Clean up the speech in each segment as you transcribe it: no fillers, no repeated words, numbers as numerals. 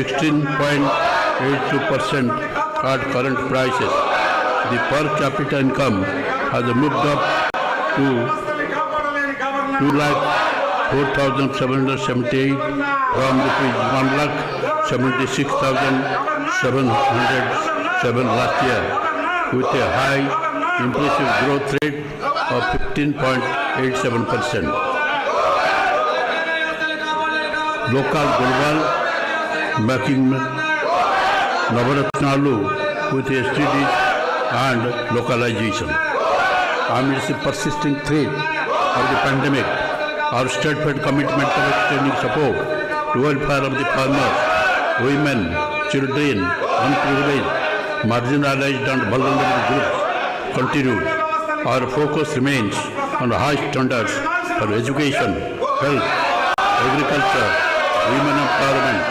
16.82% at current prices. The per capita income has moved up to 2,04,778 from rupees 1,76,707 last year, with a high impressive growth rate of 15.87%. Local global making Navaratnalu with STDs and localization. Amidst the persisting threat of the pandemic, our steadfast commitment of extending support to welfare of the farmers, women, children, unprivileged, marginalized and vulnerable groups continues. Our focus remains on high standards for education, health, agriculture, women empowerment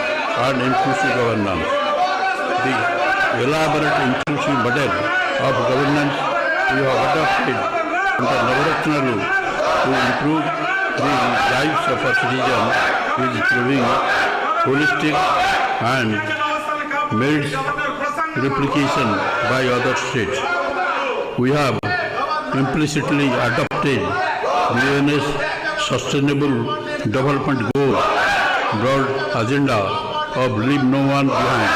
and inclusive governance. The elaborate inclusive model of governance we have adopted under Navaratnalu to improve the lives of our citizens is proving holistic and merits replication by other states. We have implicitly adopted the UN's Sustainable Development Goals broad agenda of leave no one behind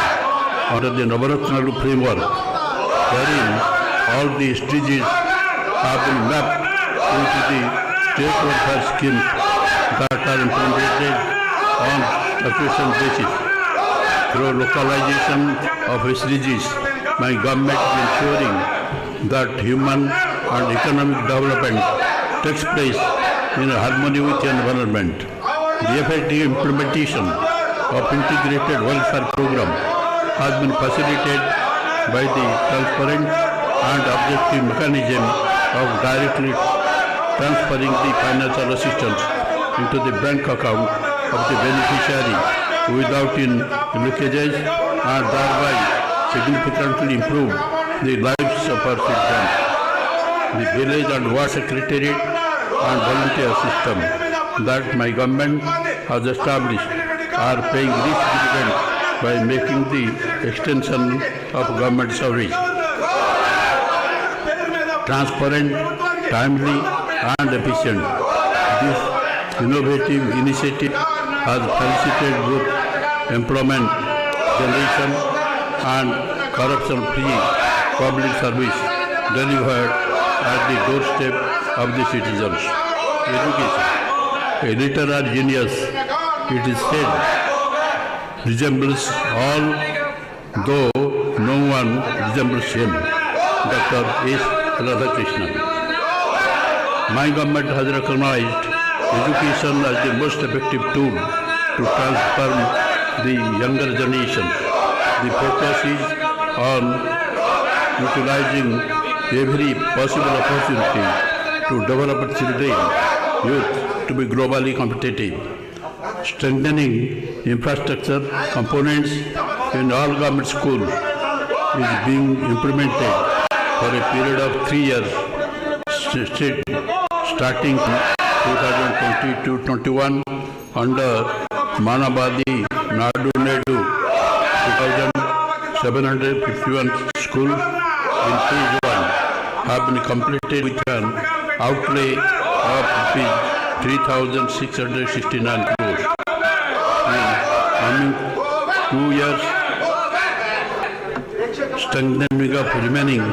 under the Navaratnalu framework, wherein all the SDGs have been mapped into the state welfare schemes that are implemented on situation basis. Through localization of SDGs, my government is ensuring that human and economic development takes place in harmony with the environment. The effective implementation of integrated welfare program has been facilitated by the transparent and objective mechanism of directly transferring the financial assistance into the bank account of the beneficiary without leakages, and thereby significantly improve the lives of our citizens. The village and ward secretariat and volunteer system that my government has established are paying rich dividends by making the extension of government service transparent, timely and efficient. This innovative initiative has facilitated both employment generation and corruption-free public service delivered at the doorstep of the citizens. Education. A literary genius, it is said, resembles all, though no one resembles him. Dr. S. Radhakrishnan. My government has recognized education as the most effective tool to transform the younger generation. The focus is on utilizing every possible opportunity to develop children, youth to be globally competitive. Strengthening infrastructure components in all government schools is being implemented for a period of 3 years, starting 2020-21 under Manabadi Nadu Nedu 2,751 schools in phase 1 have been completed with an outlay of 3,669 crores. In coming 2 years, strengthening of remaining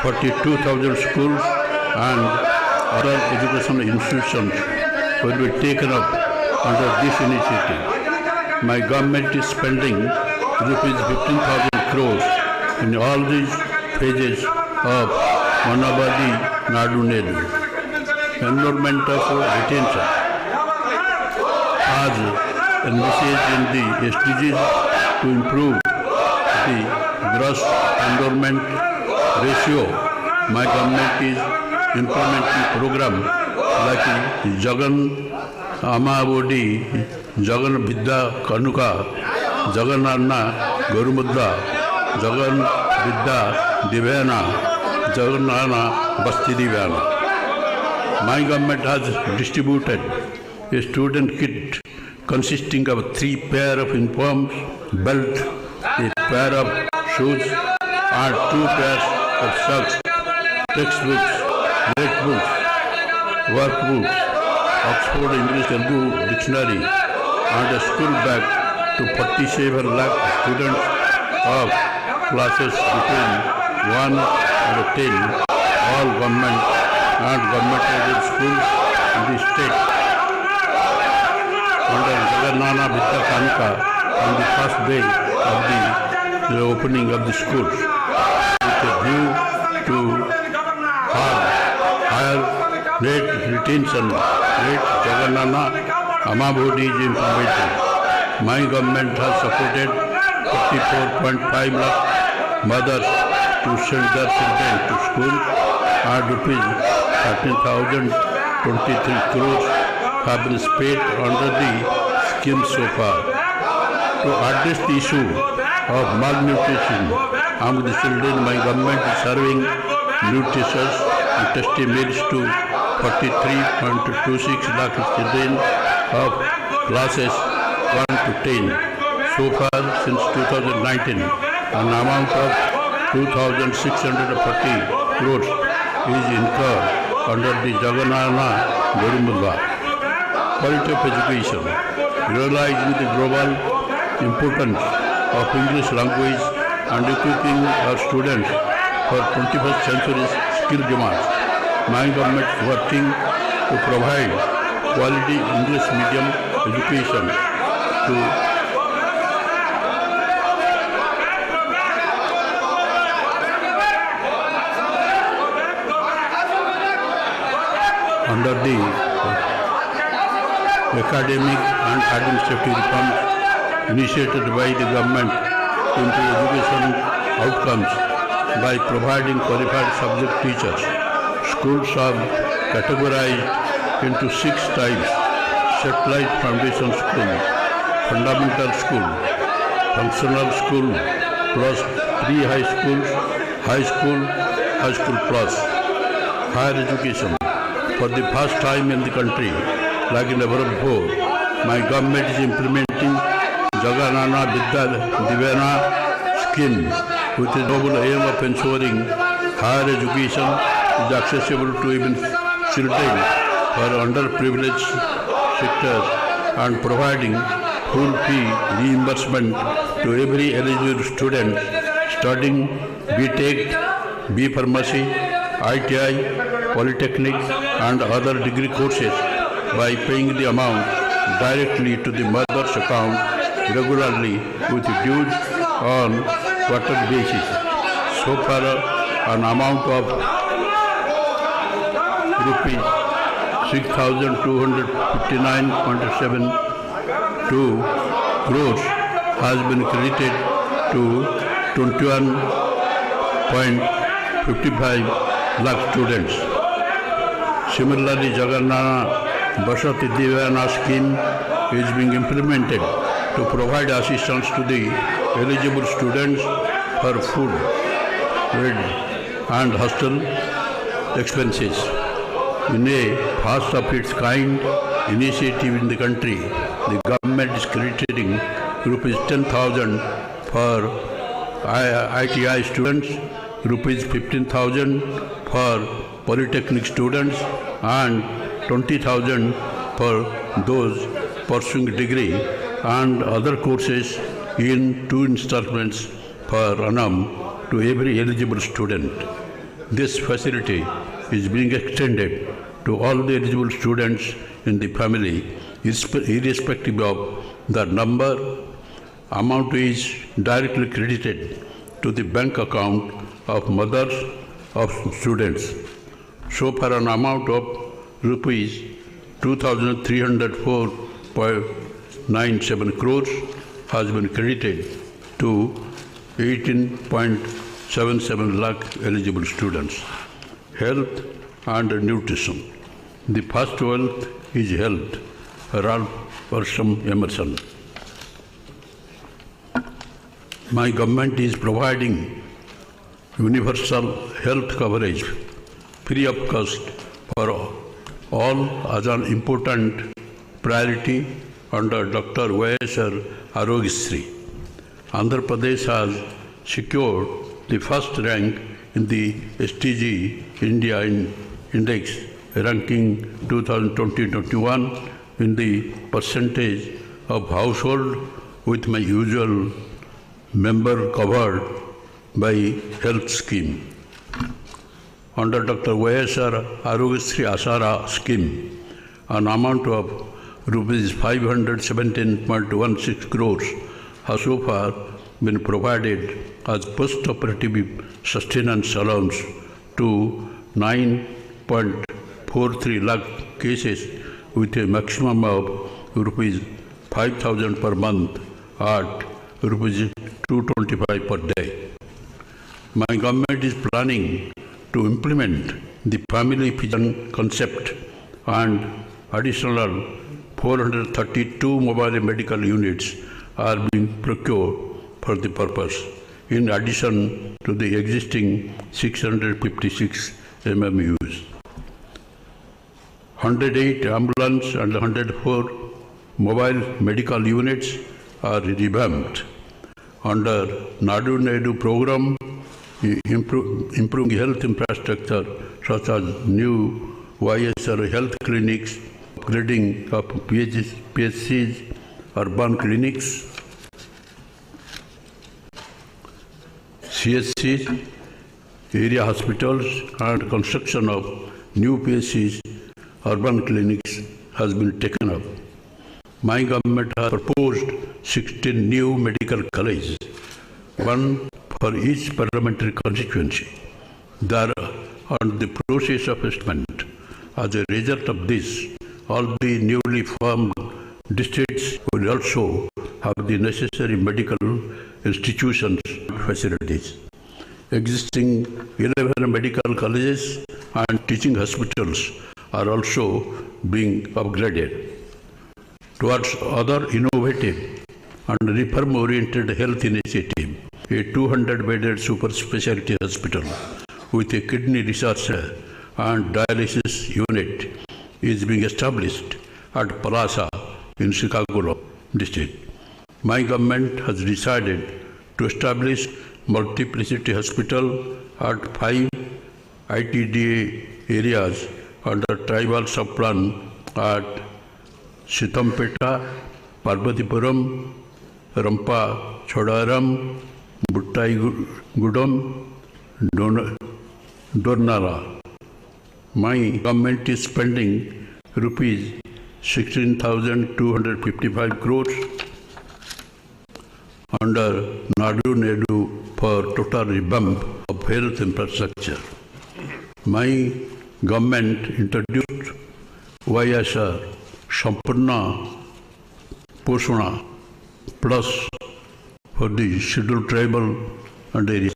42,000 schools and other educational institutions will be taken up under this initiative. My government is spending rupees 15,000 crores in all these phases of Manabadi Nadu Nedu. Enrollment of retention as envisaged in the SDGs to improve the gross enrollment ratio. My government is implementing program like Jagan Amavodi, Jagan Vidya Kanuka, Jagan Anna Gurumudra, Jagan Vidya Divyana, Jagan Anna Basti Divyana. My government has distributed a student kit consisting of 3 pair of uniforms, belt, a pair of shoes, and 2 pairs of socks, textbooks, notebooks, workbooks, Oxford English Telugu dictionary, and a school bag to 47 lakh students of classes between 1 and 10, all government and government-aided schools in the state. Under Jagannana Vidya Kanika on the first day of the opening of the schools, with a view to higher rate retention rate, Jagannana Amabodi is implemented. My government has supported 44.5 lakh mothers to send their children to school, and rupees 13,023 crores have been spent under the scheme so far. To address the issue of malnutrition among the children, my government is serving nutritious and tasty meals to 43.26 lakh children of classes 1 to 10. So far, since 2019, an amount of 2,640 crores is incurred under the Jagannana Gorumula. Quality of education. Realizing the global importance of English language and equipping our students for 21st century skill demands, my government is working to provide quality English medium education to under the academic and administrative reforms initiated by the government to improve education outcomes by providing qualified subject teachers. Schools are categorized into 6 types: satellite foundation school, fundamental school, functional school, plus pre-high schools, high school plus. Higher education. For the first time in the country, like never before, my government is implementing Jagannana Vidya Divana scheme with the noble aim of ensuring higher education is accessible to even children for underprivileged sectors and providing full fee reimbursement to every eligible student studying B.Tech, B Pharmacy, ITI, Polytechnic and other degree courses by paying the amount directly to the mother's account regularly with dues on quarterly basis. So far, an amount of rupees 6,259.72 crores has been credited to 21.55 lakh students. Similarly, Jagannana Vasati Divana scheme is being implemented to provide assistance to the eligible students for food, bread and hostel expenses. In a first of its kind initiative in the country, the government is crediting rupees 10,000 for ITI students, rupees 15,000 for Polytechnic students and 20,000 for those pursuing degree and other courses in 2 installments per annum to every eligible student. This facility is being extended to all the eligible students in the family, irrespective of the number. Amount is directly credited to the bank account of mothers of students. So far, an amount of rupees 2,304.97 crores has been credited to 18.77 lakh eligible students. Health and nutrition. The first wealth is health. Ralph Waldo Emerson. My government is providing universal health coverage free of cost for all as an important priority under Dr. Y.S.R. Arogisri. Andhra Pradesh has secured the first rank in the STG India Index ranking 2020-21 in the percentage of household with my usual member covered by health scheme. Under Dr. Y.S.R. Arogisri Asara scheme, an amount of rupees 517.16 crores has so far been provided as post-operative sustenance allowance to 9.43 lakh cases with a maximum of rupees 5,000 per month at rupees 225 per day. My government is planning to implement the family vision concept and additional 432 mobile medical units are being procured for the purpose, in addition to the existing 656 MMUs. 108 ambulance and 104 mobile medical units are revamped. Under Nadu Nedu program, improving health infrastructure such as new YSR health clinics, upgrading of PSCs, urban clinics, CSCs, area hospitals, and construction of new PSCs, urban clinics has been taken up. My government has proposed 16 new medical colleges, one for each parliamentary constituency. They are on the process of establishment. As a result of this, all the newly formed districts will also have the necessary medical institutions and facilities. Existing 11 medical colleges and teaching hospitals are also being upgraded. Towards other innovative and reform-oriented health initiative, a 200-bedded super specialty hospital with a kidney research and dialysis unit is being established at Palasa in Chicago district. My government has decided to establish multiplicity hospital at 5 ITDA areas under tribal sub-plan at Sitampeta, Parvatipuram, Rampa Chodaram, Buttaigudam, Dornala. My government is spending rupees 16,255 crores under Nadu Nedu for total revamp of health infrastructure. My government introduced YSR Sampurna Poshana Plus for the scheduled tribal and areas,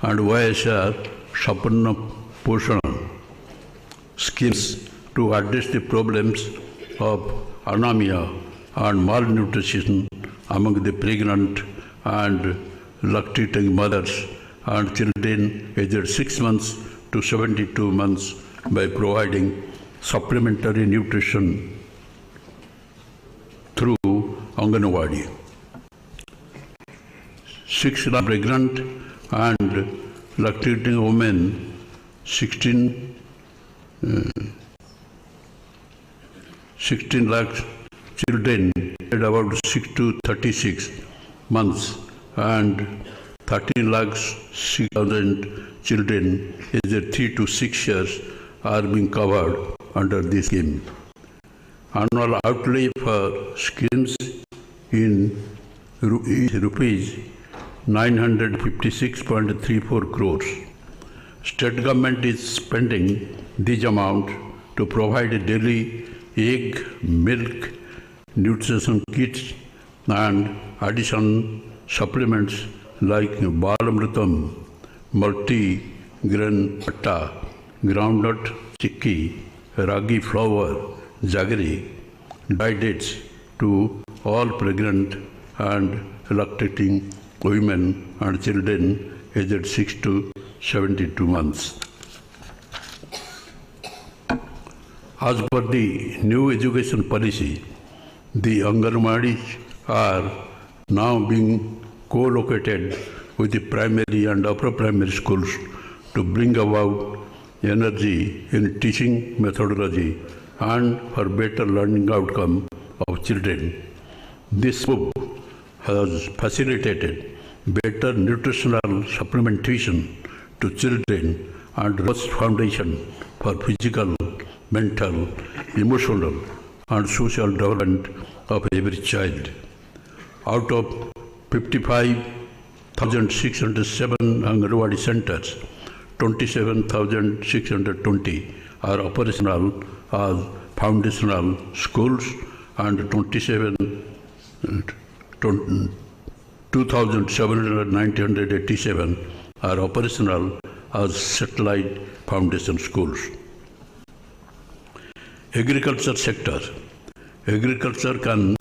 and YSR Sampurna Poshana schemes to address the problems of anemia and malnutrition among the pregnant and lactating mothers and children aged 6 months to 72 months by providing supplementary nutrition through Anganwadi. 6 lakh pregnant and lactating women, 16 lakh children about 6 to 36 months and 13 lakhs 6,000 children aged 3 to 6 years are being covered under this scheme. Annual outlay for schemes in rupees 956.34 crores. State government is spending this amount to provide daily egg, milk, nutrition kits and additional supplements like Balamritam, multi-grain atta, groundnut chikki, ragi flour, jaggery, dry dates to all pregnant and lactating women and children aged 6 to 72 months. As per the new education policy, The Anganwadis are now being co-located with the primary and upper primary schools to bring about energy in teaching methodology and for better learning outcome of children. This move has facilitated better nutritional supplementation to children and robust foundation for physical, mental, emotional and social development of every child. Out of 55,607 Anganwadi centers, 27,620 are operational as foundational schools and 2,787 are operational as satellite foundation schools. Agriculture sector. Agriculture can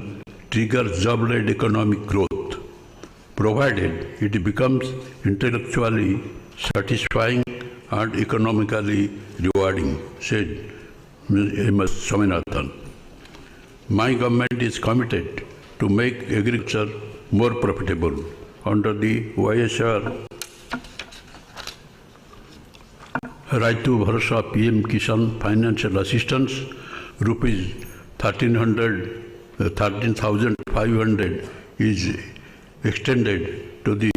trigger job-led economic growth, provided it becomes intellectually satisfying and economically rewarding, said M.S. Swaminathan. My government is committed to make agriculture more profitable. Under the YSR Raitu Bharosa PM Kisan financial assistance, rupees 13,500 is extended to the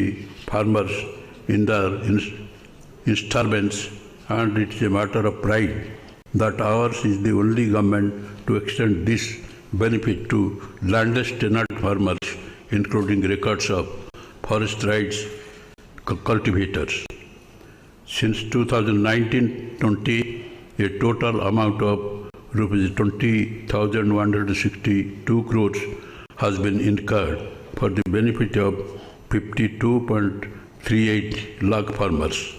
farmers in their installments, and it is a matter of pride that ours is the only government to extend this benefit to landless tenant farmers, including records of forest rights cultivators. Since 2019-20, a total amount of rupees 20,162 crores has been incurred for the benefit of 52.38 lakh farmers.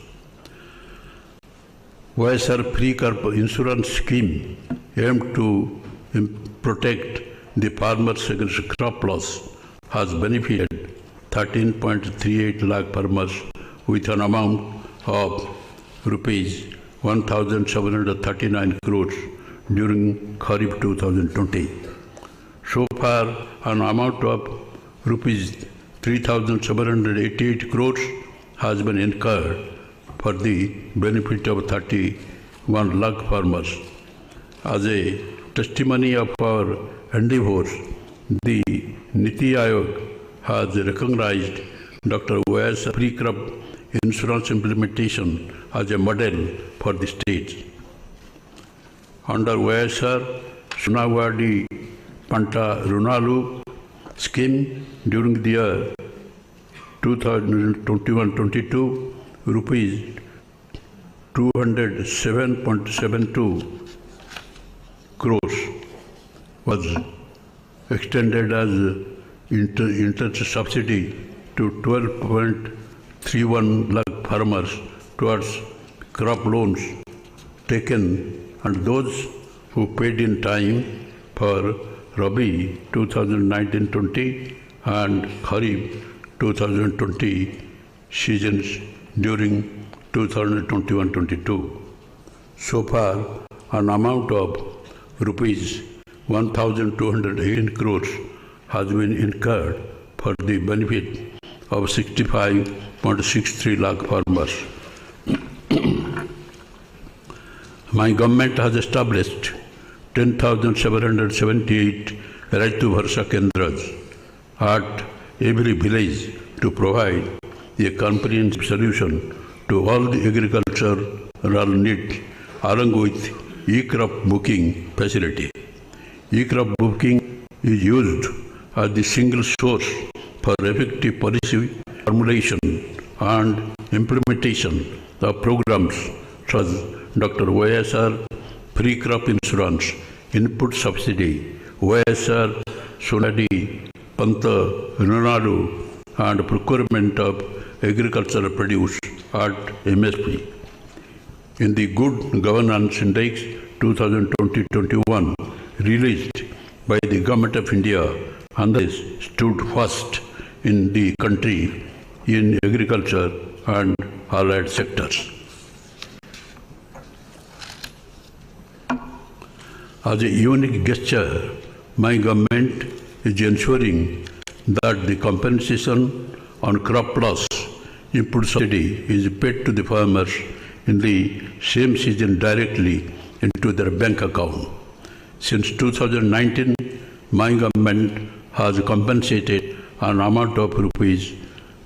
YSR Free Crop Insurance Scheme aimed to protect the farmers against crop loss has benefited 13.38 lakh farmers with an amount of rupees 1,739 crores during Kharif 2020. So far, an amount of rupees 3,788 crores has been incurred for the benefit of 31 lakh farmers. As a testimony of our endeavors, the Niti Aayog has recognized Dr. Y.S. Free Crop Insurance implementation as a model for the states. Under YSR Sunawadi Panta Runalu scheme during the year 2021-22, rupees 207.72 crores was extended as interest subsidy to 12.31 lakh farmers towards crop loans taken, and those who paid in time for Rabi 2019-20 and Kharif 2020 seasons during 2021-22. So far, an amount of rupees 1,218 crores has been incurred for the benefit of 65.63 lakh farmers. My government has established 10,778 Raitu Bharosa Kendras at every village to provide a comprehensive solution to all the agricultural needs, along with e-crop booking facility. E-crop booking is used as the single source for effective policy formulation and implementation of programs such as Dr. YSR Free Crop Insurance, Input Subsidy, YSR Sunadi Panta Runalu, and procurement of agricultural produce at MSP. In the Good Governance Index 2020-21 released by the Government of India, Andhra stood first in the country in agriculture and allied sectors. As a unique gesture my government is ensuring that the compensation on crop loss input subsidy is paid to the farmers in the same season directly into their bank account. Since 2019, my government has compensated an amount of rupees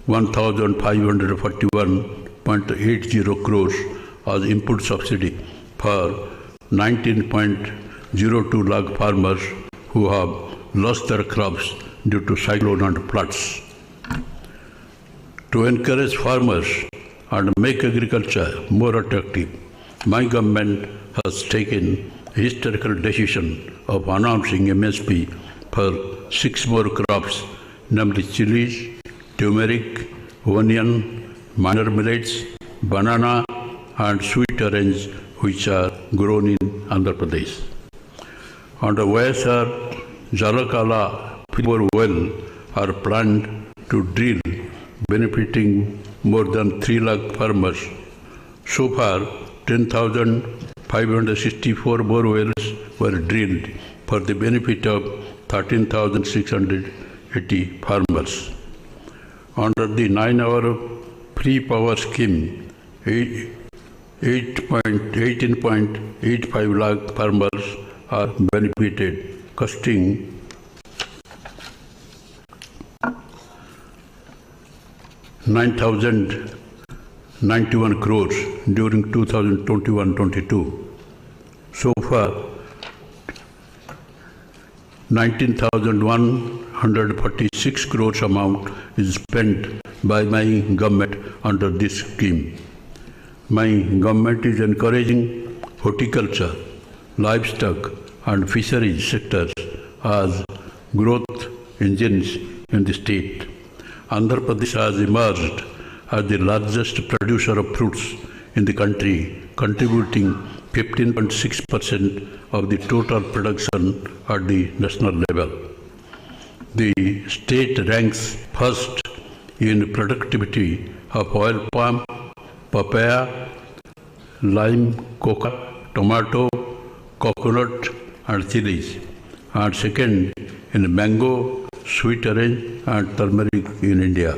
1,541.80 crores as input subsidy for 19.02 lakh farmers who have lost their crops due to cyclone and floods. To encourage farmers and make agriculture more attractive, my government has taken a historical decision of announcing MSP for 6 more crops, namely chilies, turmeric, onion, minor millets, banana, and sweet orange, which are grown in Andhra Pradesh. Under YSR, Jalakala Fiber well are planned to drill, benefiting more than 3 lakh farmers. So far, 10,564 bore wells were drilled for the benefit of 13,680 farmers. Under the 9-hour free power scheme, 18.85 lakh farmers are benefited, costing ₹9,091 crores during 2021-22. So far, 19,146 crores amount is spent by my government under this scheme. My government is encouraging horticulture, livestock and fisheries sectors as growth engines in the state. Andhra Pradesh has emerged as the largest producer of fruits in the country, contributing 15.6% of the total production at the national level. The state ranks first in productivity of oil palm, papaya, lime, coca, tomato, coconut and chilies, and second in mango, sweet orange and turmeric in India.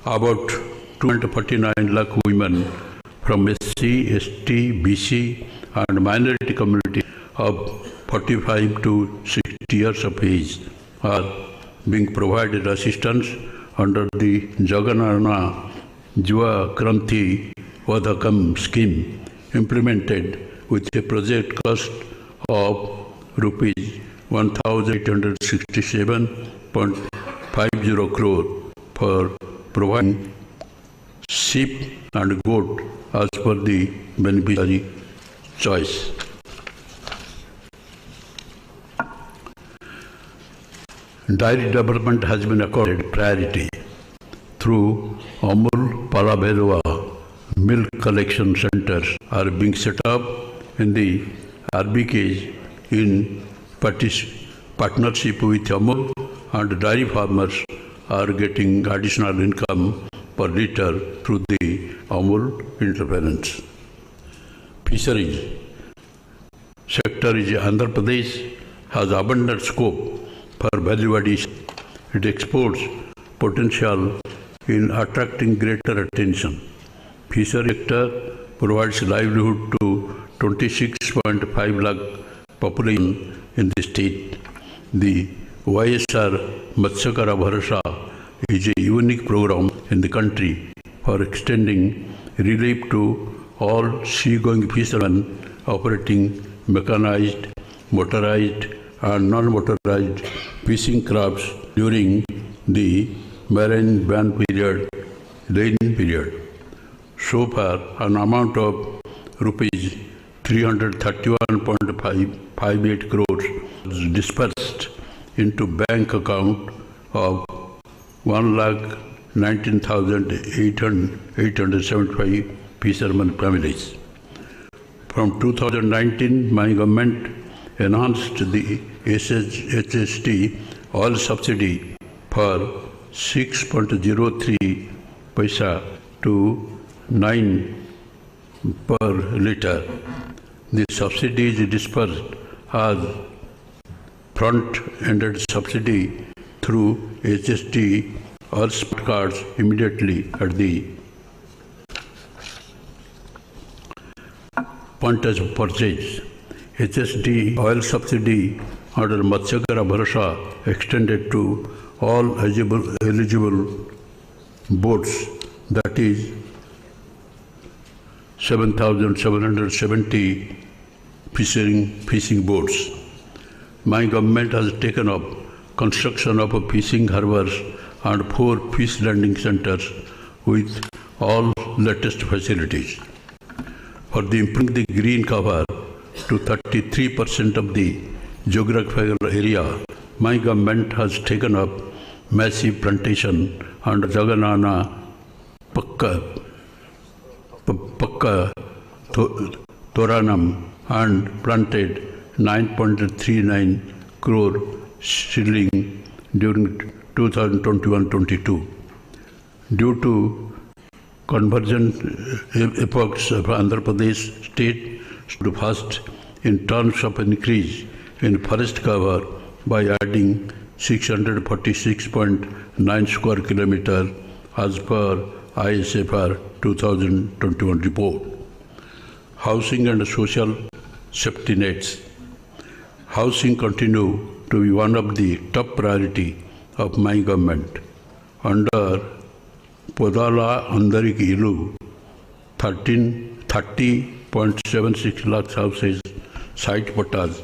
About 249 lakh women from SC, ST, BC and minority community of 45 to 60 years of age are being provided assistance under the Jaganana Jiva Kranti Vadakam scheme, implemented with a project cost of rupees 1,867.50 crore for providing sheep and goat as per the beneficiary choice. Dairy development has been accorded priority through Amul Palabhelwa milk collection centers are being set up in the RBKs in partnership with Amul, and dairy farmers are getting additional income per liter through the Amul interference. Fisheries sector is Andhra Pradesh has abundant scope for value addition. It exports potential in attracting greater attention. Fishery sector provides livelihood to 26.5 lakh population in the state. The YSR Matsyakara Bharasa is a unique program in the country for extending relief to all seagoing fishermen operating mechanized, motorized and non-motorized fishing crafts during the marine ban period, rain period. So far, an amount of rupees 331.58 crores was dispersed into bank account of 1,19,875 fishermen families. From 2019, my government enhanced the HST oil subsidy for 6.03 paisa to 9 per litre. The subsidy is dispersed as front-ended subsidy through HST or smart cards immediately at the point of purchase. HST oil subsidy under Matsyakara Bharasa extended to all eligible boats, that is 7,770 fishing boats. My government has taken up construction of fishing harbors and 4 fish landing centers with all latest facilities. For the improving the green cover to 33% of the geographical area, my government has taken up massive plantation under Jaganana Pakka Toranam and planted 9.39 crore shilling during 2021-22. Due to convergent efforts of Andhra Pradesh state stood first in terms of increase in forest cover by adding 646.9 square kilometer as per ISFR 2021 report. Housing and social safety nets. Housing continue to be one of the top priority of my government. Under Podala Andariki Ilu, 30.76 lakh houses site patas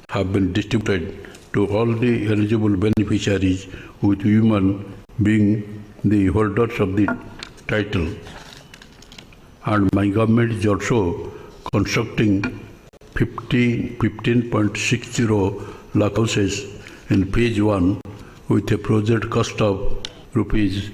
have been distributed to all the eligible beneficiaries, with women being the holders of the title. And my government is also constructing 15.60 lakh houses in phase 1 with a project cost of rupees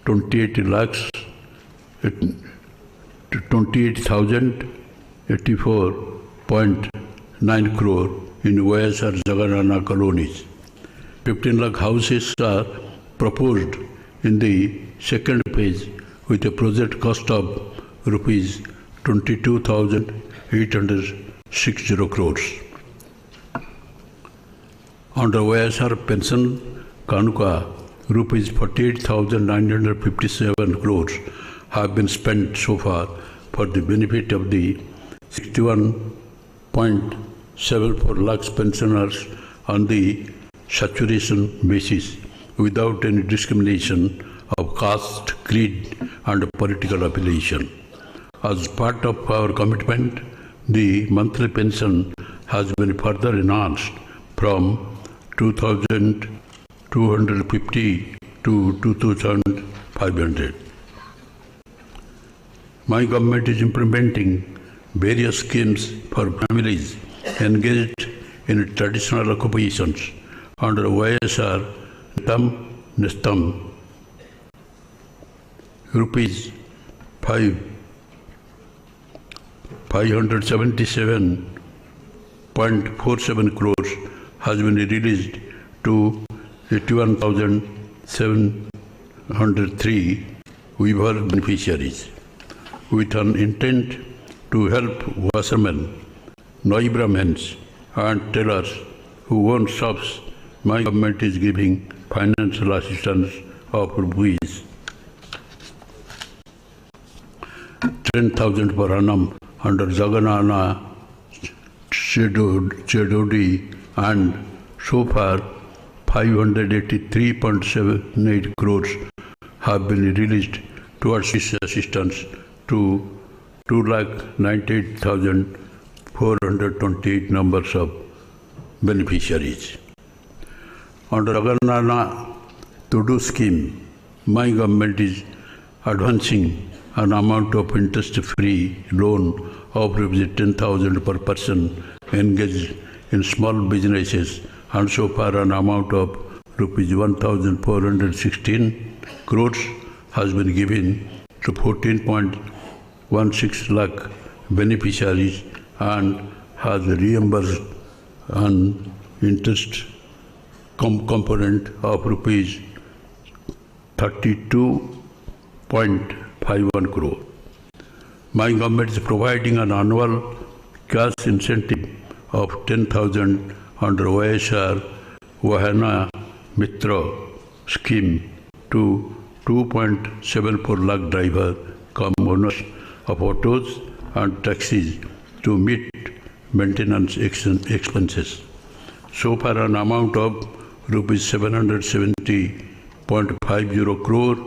28,084.9 crore in YSR Jaganana colonies. 15 lakh houses are proposed in the second phase with a project cost of rupees 22,860 crores. Under YSR pension Kanuka, rupees 48,957 crores have been spent so far for the benefit of the 61.74 lakhs pensioners on the saturation basis without any discrimination of caste, creed and political affiliation. As part of our commitment, the monthly pension has been further enhanced from 2,250 to 2,500. My government is implementing various schemes for families engaged in traditional occupations under YSR Nestam rupees 577.47 crores has been released to 81,703 weaver beneficiaries. With an intent to help washermen, Noi Brahmins and tailors who own shops, my government is giving financial assistance of rupees 10,000 per annum under Jaganana Chedodi, and so far 583.78 crores have been released towards this assistance to 298,428 numbers of beneficiaries. Under Jaganana Tudu scheme, my government is advancing an amount of interest-free loan of rupees 10,000 per person engaged in small businesses, and so far an amount of rupees 1,416 crores has been given to 14.16 lakh beneficiaries and has reimbursed an interest component of rupees 32.51 crore. My government is providing an annual cash incentive of 10,000 under OSR Vahana Mitra scheme to 2.74 lakh driver come owners of autos and taxis to meet maintenance expenses. So far, an amount of rupees 770.50 crore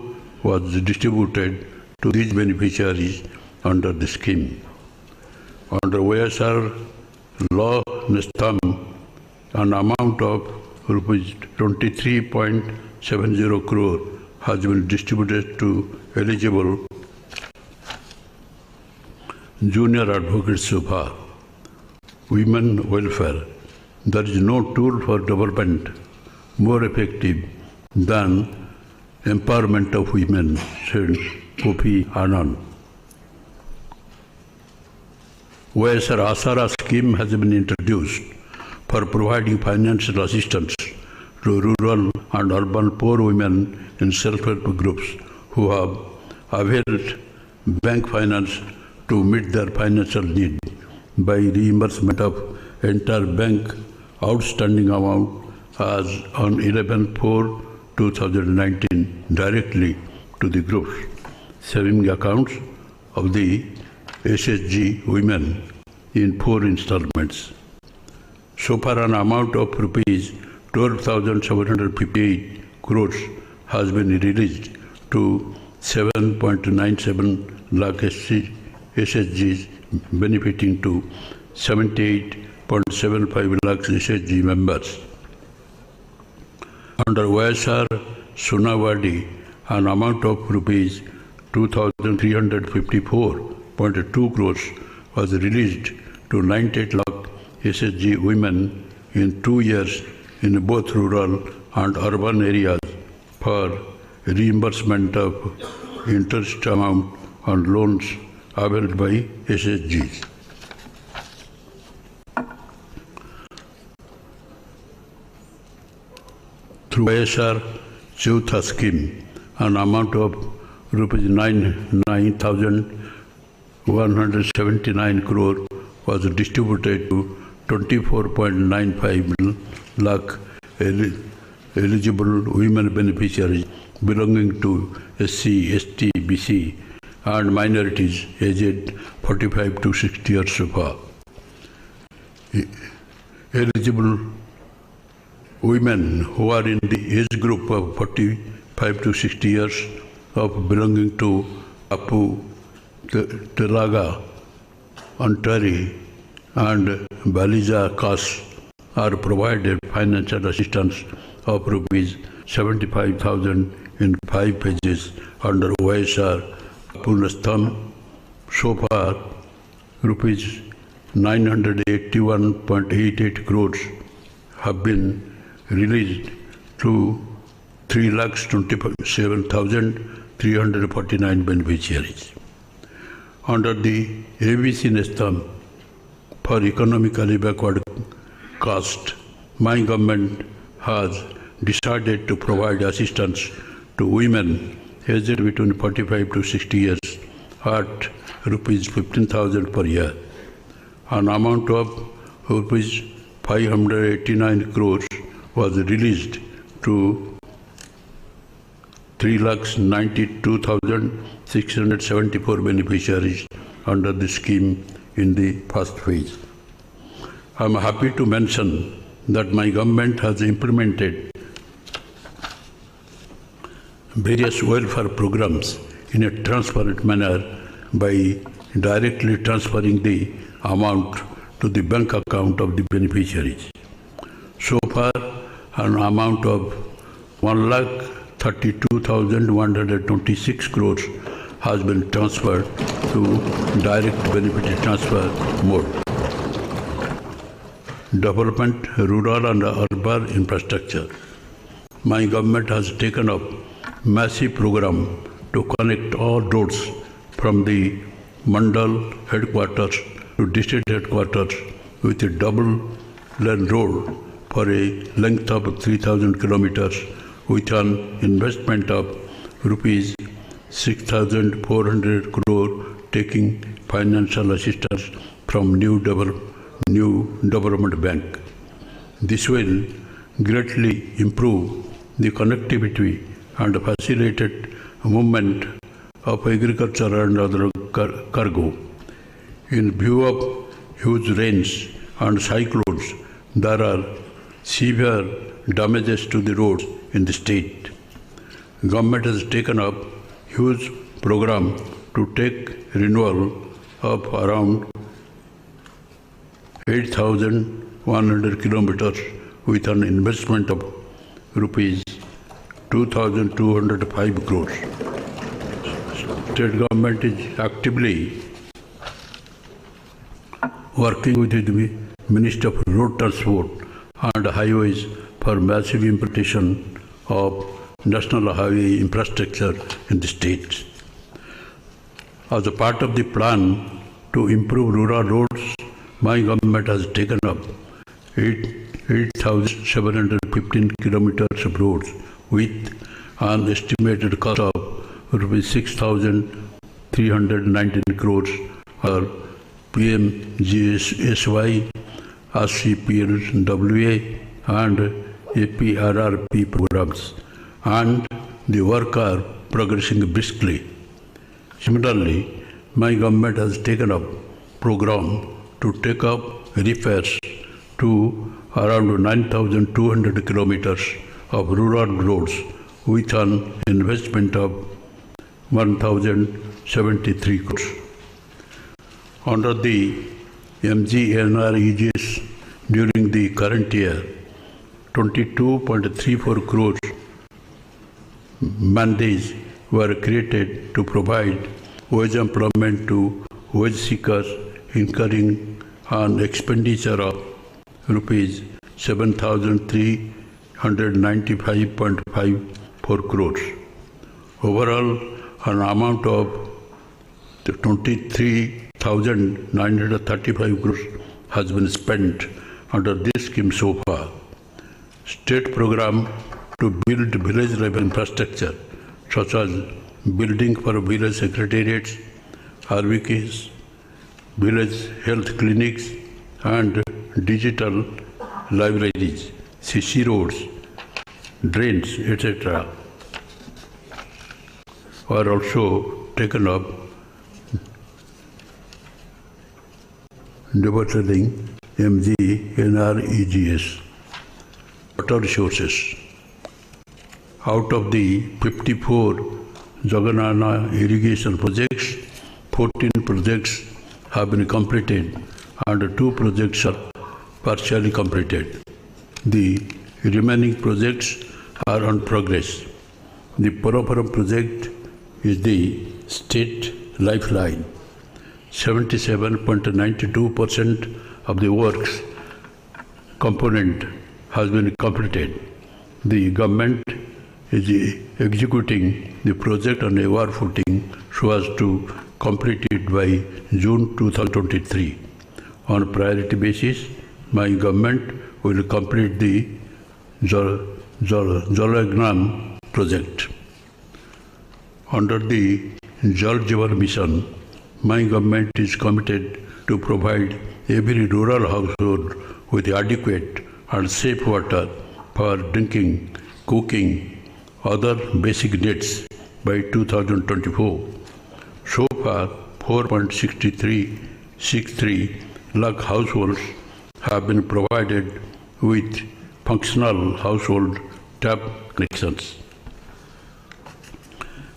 was distributed to these beneficiaries under the scheme. Under OSR law Nestam, an amount of rupees 23.70 crore has been distributed to eligible junior advocates so far. Women welfare. There is no tool for development more effective than empowerment of women, said Kofi Annan. OSR Asara scheme has been introduced for providing financial assistance to rural and urban poor women in self-help groups who have availed bank finance to meet their financial need by reimbursement of entire bank outstanding amount as on 11/4/2019 directly to the group's saving accounts of the SHG women in 4 installments. So far, an amount of rupees 12,758 crores has been released to 7.97 lakh SHGs, benefiting to 78.75 lakhs SHG members. Under OSR Sunawadi, an amount of rupees 2,354.2 crores was released to 98 lakh SHG women in 2 years in both rural and urban areas for reimbursement of interest amount on loans availed by SHGs. Through OSR Chautha scheme, an amount of rupees 9,179 crore was distributed to 24.95 lakh eligible women beneficiaries belonging to SC, ST, BC and minorities aged 45 to 60 years so far. Eligible women who are in the age group of 45 to 60 years of belonging to Apu, Telaga, Antari and Baliza castes are provided financial assistance of rupees 75,000 in 5 phases under OSR Punastham. So far, rupees 981.88 crores have been released to 3,27,349 beneficiaries. Under the ABC Nestam for economically backward caste, my government has decided to provide assistance to women aged between 45 to 60 years at rupees 15,000 per year. An amount of rupees 589 crores was released to 3,92,674 beneficiaries under the scheme in the first phase. I am happy to mention that my government has implemented various welfare programs in a transparent manner by directly transferring the amount to the bank account of the beneficiaries. So far, an amount of 1,32,126 crores has been transferred to direct benefit transfer mode. Development, rural and urban infrastructure. My government has taken up massive program to connect all roads from the Mandal headquarters to district headquarters with a double lane road for a length of 3,000 kilometers with an investment of rupees 6,400 crore, taking financial assistance from New Development Bank. This will greatly improve the connectivity and facilitate movement of agriculture and other cargo. In view of huge rains and cyclones, there are severe damages to the roads in the state. Government has taken up huge program to take renewal of around 8,100 kilometers with an investment of rupees 2,205 crores. State government is actively working with the Minister of Road Transport and Highways for massive implementation of national highway infrastructure in the state. As a part of the plan to improve rural roads, my government has taken up 8,715 kilometers of roads with an estimated cost of rupees 6,319 crores or PMGSY, RCPLWA and APRRP programs, and the work are progressing briskly. Similarly, my government has taken up program to take up repairs to around 9,200 kilometers of rural roads with an investment of 1,073 crores. Under the MGNREGS during the current year, 22.34 crores mandates were created to provide wage employment to wage seekers incurring an expenditure of rupees 7,395.54 crores. Overall, an amount of 23,935 crores has been spent under this scheme so far. State program to build village level infrastructure such as building for village secretariats, RVKs, village health clinics and digital libraries, CC roads, drains, etc. are also taken up, developing MGNREGS. Water resources. Out of the 54 Jagannath irrigation projects, 14 projects have been completed and 2 projects are partially completed. The remaining projects are on progress. The Purapuram project is the state lifeline. 77.92% of the works component has been completed. The government is executing the project on a war footing so as to complete it by June 2023. On a priority basis, my government will complete the Jalagnam project. Under the Jal Jeevan mission, my government is committed to provide every rural household with adequate and safe water for drinking, cooking, other basic needs by 2024. So far, 4.63 lakh households have been provided with functional household tap connections.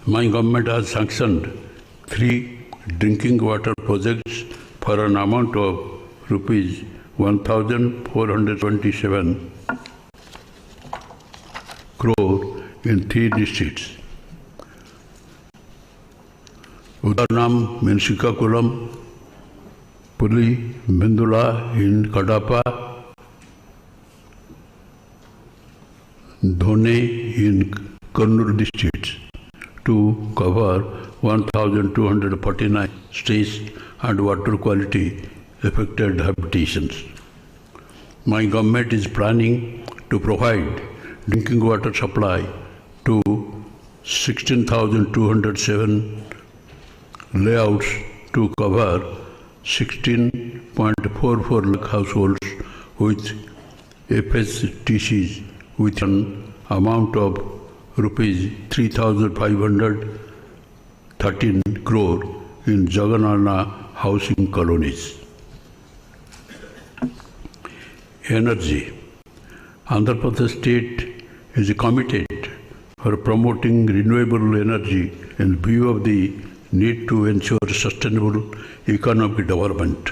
My government has sanctioned 3 drinking water projects for an amount of rupees 1,427 crore in 3 districts. Udaranam in Srikakulam, Puli Bindula in Kadapa, Dhone in Kurnool districts to cover 1,249 streets and water quality affected habitations. My government is planning to provide drinking water supply to 16,207 layouts to cover 16.44 lakh households with FSTCs with an amount of rupees 3,513 crore in Jagannath housing colonies. Energy. Andhra Pradesh state is committed for promoting renewable energy in view of the need to ensure sustainable economic development.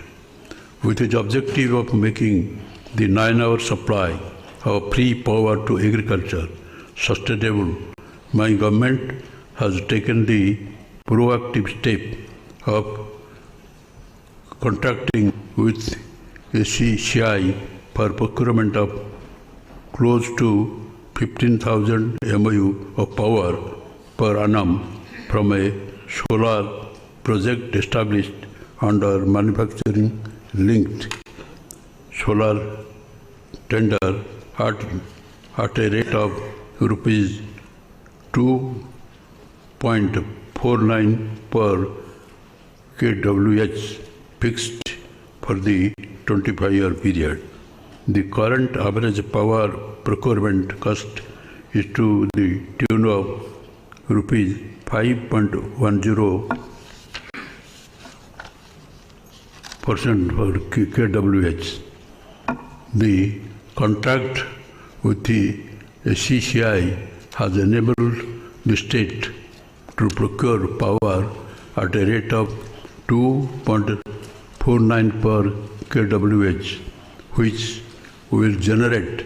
With the objective of making the 9-hour supply of free power to agriculture sustainable, my government has taken the proactive step of contracting with ACCI for procurement of close to 15,000 MOU of power per annum from a solar project established under manufacturing linked solar tender at a rate of rupees 2.49 per kWh fixed for the 25-year period. The current average power procurement cost is to the tune of rupees 5.10% per kWh. The contract with the CCI has enabled the state to procure power at a rate of 2.49 per kWh, which will generate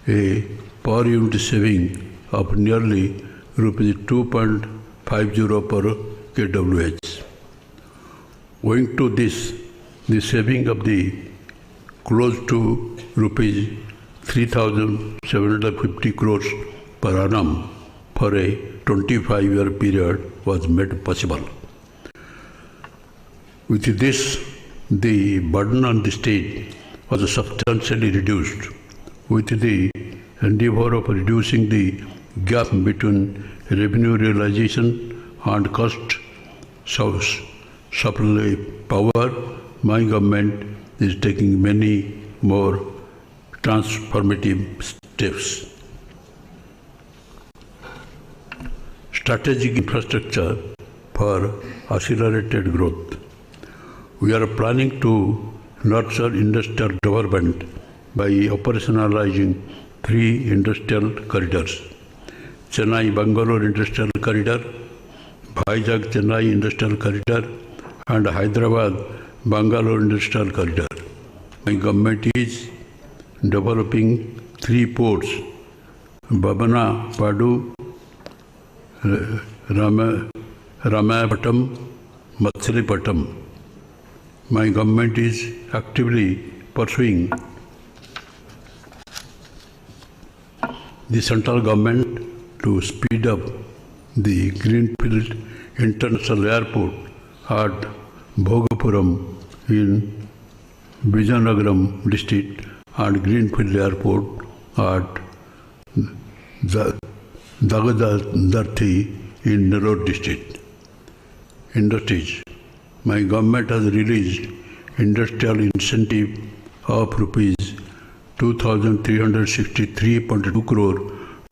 a per unit saving of nearly rupees 2.50 per kWh. Owing to this, the saving of the close to rupees 3,750 crores per annum for a 25-year period was made possible. With this, the burden on the state was substantially reduced, with the endeavor of reducing the gap between revenue realization and cost supply power. My government is taking many more transformative steps. Strategic infrastructure for accelerated growth. We are planning to nurture industrial development by operationalizing 3 industrial corridors: Chennai-Bangalore Industrial Corridor, Vizag-Chennai Industrial Corridor, and Hyderabad-Bangalore Industrial Corridor. My government is developing 3 ports: Babana-Padu, Ramayapatam, Matsilipatam. My government is actively pursuing the central government to speed up the Greenfield International Airport at Bhogapuram in Vizianagaram district and Greenfield Airport at Dagadarthi in Nellore district. Industries. My government has released industrial incentive of rupees 2,363.2 crore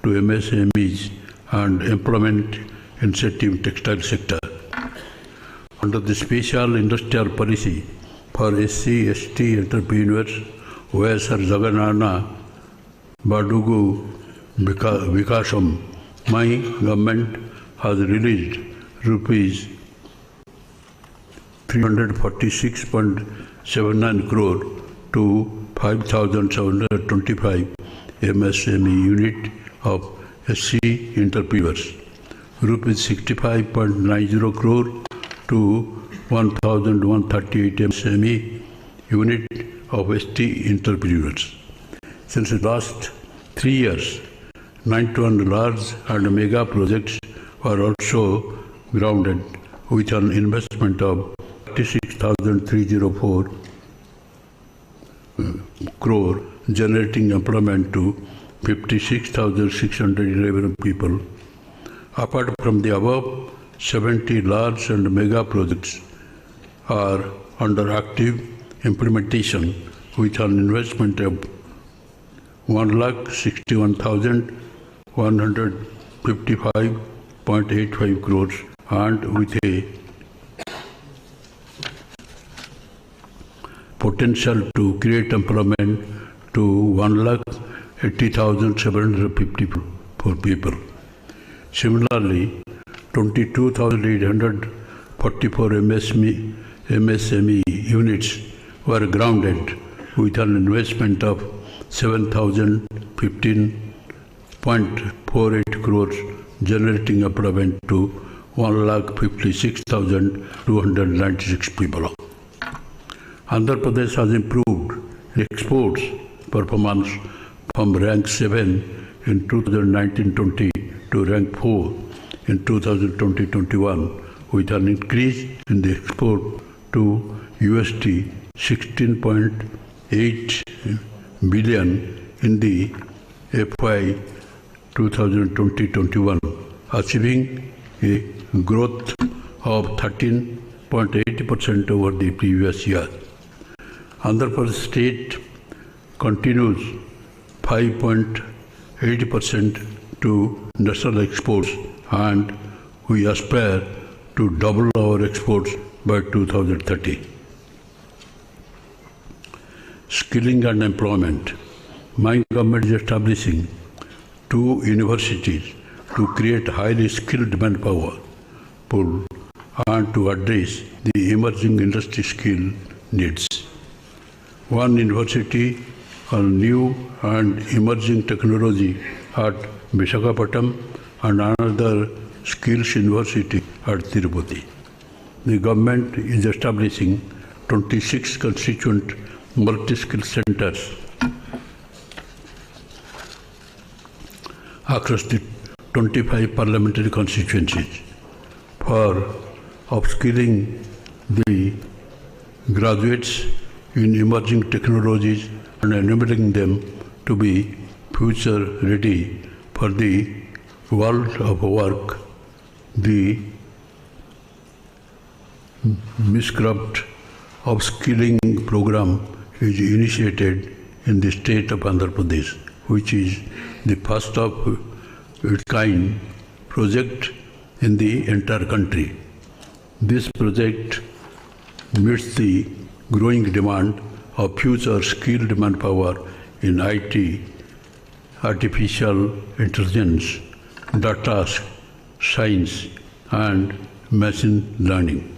to MSMEs and employment incentive textile sector. Under the special industrial policy for SC/ST entrepreneurs, OSR Jagannath Badugu Vikasam, my government has released rupees 346.79 crore to 5,725 MSME unit of SC entrepreneurs, rupees 65.90 crore to 1,138 MSME unit of ST entrepreneurs. Since the last 3 years, 91 large and mega projects are also grounded with an investment of 36,304 crore, generating employment to 56,611 people. Apart from the above, 70 large and mega projects are under active implementation with an investment of 1,61,155.85 crores, and with a potential to create employment to 1,80,754 people. Similarly, 22,844 MSME units were grounded with an investment of 7,015.48 crores, generating employment to 1,56,296 people. Andhra Pradesh has improved exports performance from rank 7 in 2019-20 to rank 4 in 2020-21, with an increase in the export to USD 16.8 billion in the FY 2020-21, achieving a growth of 13.80% over the previous year. Andhra Pradesh state continues 5.80% to national exports, and we aspire to double our exports by 2030. Skilling and employment. My government is establishing 2 universities to create highly skilled manpower pool and to address the emerging industry skill needs. One university on new and emerging technology at Visakhapatnam and another skills university at Tirupati. The government is establishing 26 constituent multi-skill centers across the 25 parliamentary constituencies for upskilling the graduates in emerging technologies and enabling them to be future ready for the world of work. The Miscraft upskilling program is initiated in the state of Andhra Pradesh, which is the first of its kind project in the entire country. This project meets the growing demand of future skilled manpower in IT, artificial intelligence, data science, and machine learning.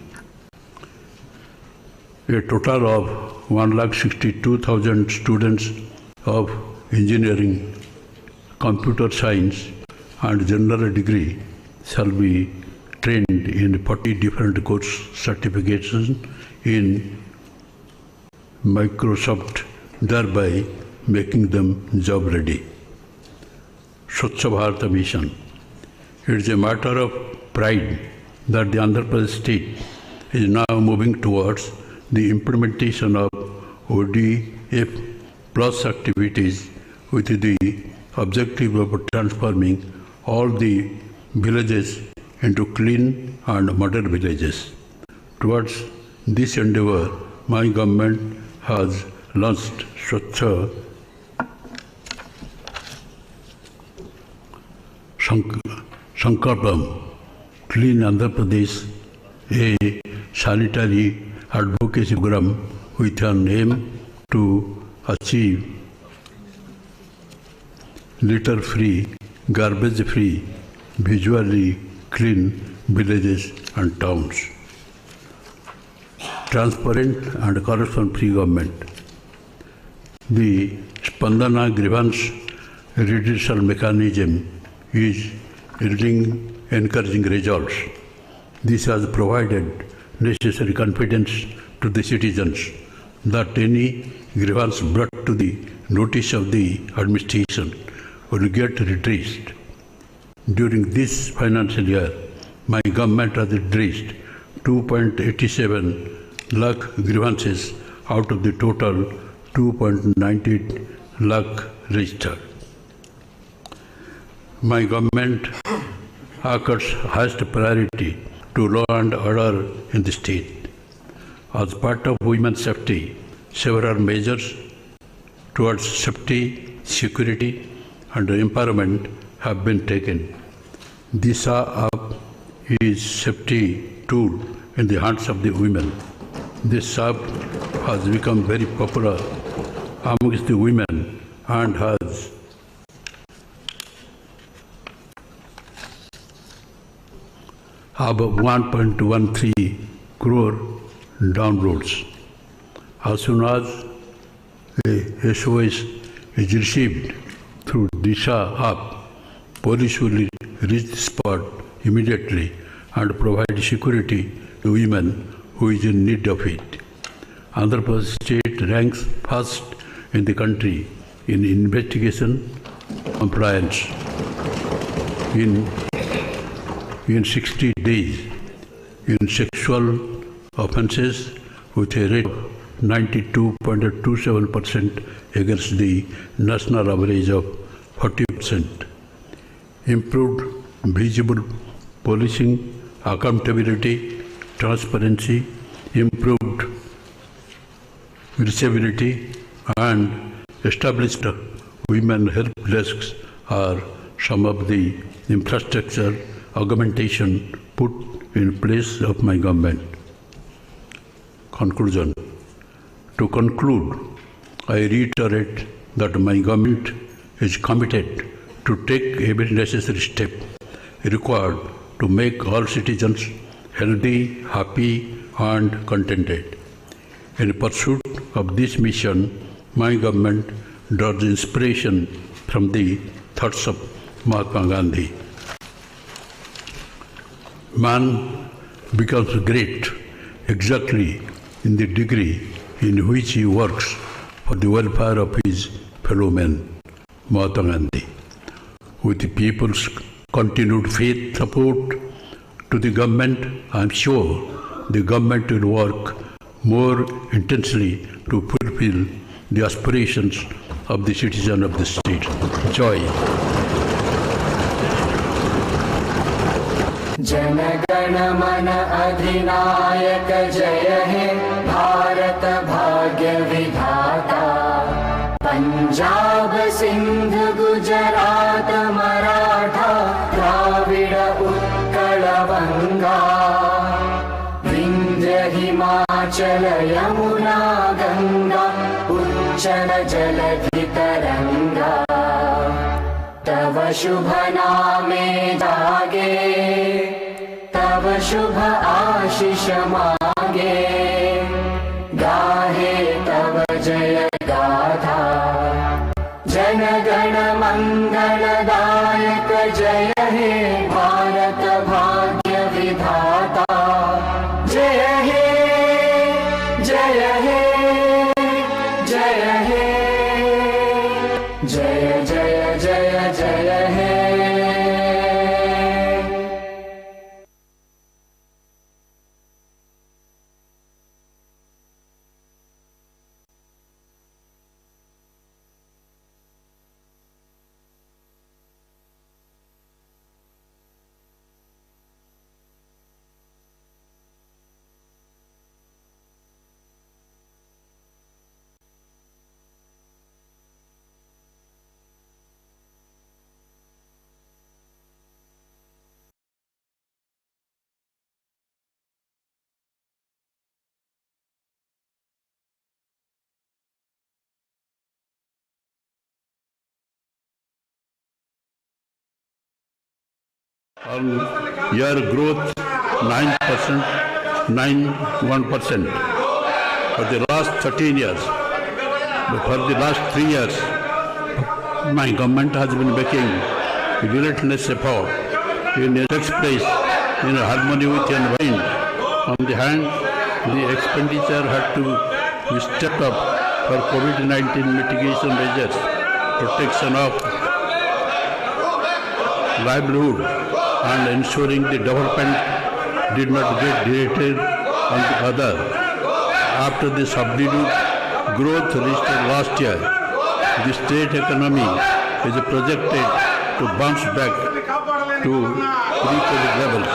A total of 1,62,000 students of engineering, computer science, and general degree shall be trained in 40 different course certifications in Microsoft, thereby making them job ready. Swachh Bharat Mission. It is a matter of pride that the Andhra Pradesh state is now moving towards the implementation of ODF plus activities with the objective of transforming all the villages into clean and modern villages. Towards this endeavor, my government has launched Swachh Sankalpam, Clean Andhra Pradesh, a sanitary advocacy program with an aim to achieve litter-free, garbage-free, visually clean villages and towns. Transparent and corruption-free government. The Spandana grievance redressal mechanism is yielding encouraging results. This has provided necessary confidence to the citizens that any grievance brought to the notice of the administration will get redressed. During this financial year, my government has addressed 2.87 lakh grievances out of the total 2.98 lakh registered. My government accords highest priority to law and order in the state. As part of women's safety, several measures towards safety, security, and empowerment have been taken. Disha app is safety tool in the hands of the women. This app has become very popular amongst the women and has about 1.13 crore downloads. As soon as a SOS is received through Disha app, police will reach the spot immediately and provide security to women who is in need of it. Andhra Pradesh state ranks first in the country in investigation compliance. In 60 days in sexual offences with a rate of 92.27% against the national average of 40%. Improved visible policing, accountability, transparency, improved reachability, and established women help desks are some of the infrastructure augmentation put in place of my government. Conclusion. To conclude, I reiterate that my government is committed to take every necessary step required to make all citizens healthy, happy, and contented. In pursuit of this mission, my government draws inspiration from the thoughts of Mahatma Gandhi. Man becomes great exactly in the degree in which he works for the welfare of his fellow men. Mahatma Gandhi. With the people's continued faith support to the government, I am sure the government will work more intensely to fulfill the aspirations of the citizen of the state. Joy. Jana Gana मन अधिनायक जय हे भारत भाग्य विधाता पंजाब सिंध गुजरात मराठा द्राविड उत्कल बंगा विंध्य हिमाचल यमुना गंगा उच्चल जलधि तरंगा तव शुभ नामे जागे तव शुभ आशीष मांगे गाहे तव जय गाथा जन गण मंगलदायक जय हे भारत भाग्य विधाता जय हे जय हे जय हे जय जय जय जय हे Year growth 9%, 1% for the last 13 years. For the last 3 years, my government has been making relentless effort in takes place in harmony with the environment. On the hand, the expenditure had to be stepped up for COVID-19 mitigation measures, protection of livelihood, and ensuring the development did not get derated on the other. After the subdued growth registered last year, the state economy is projected to bounce back to pre-COVID levels.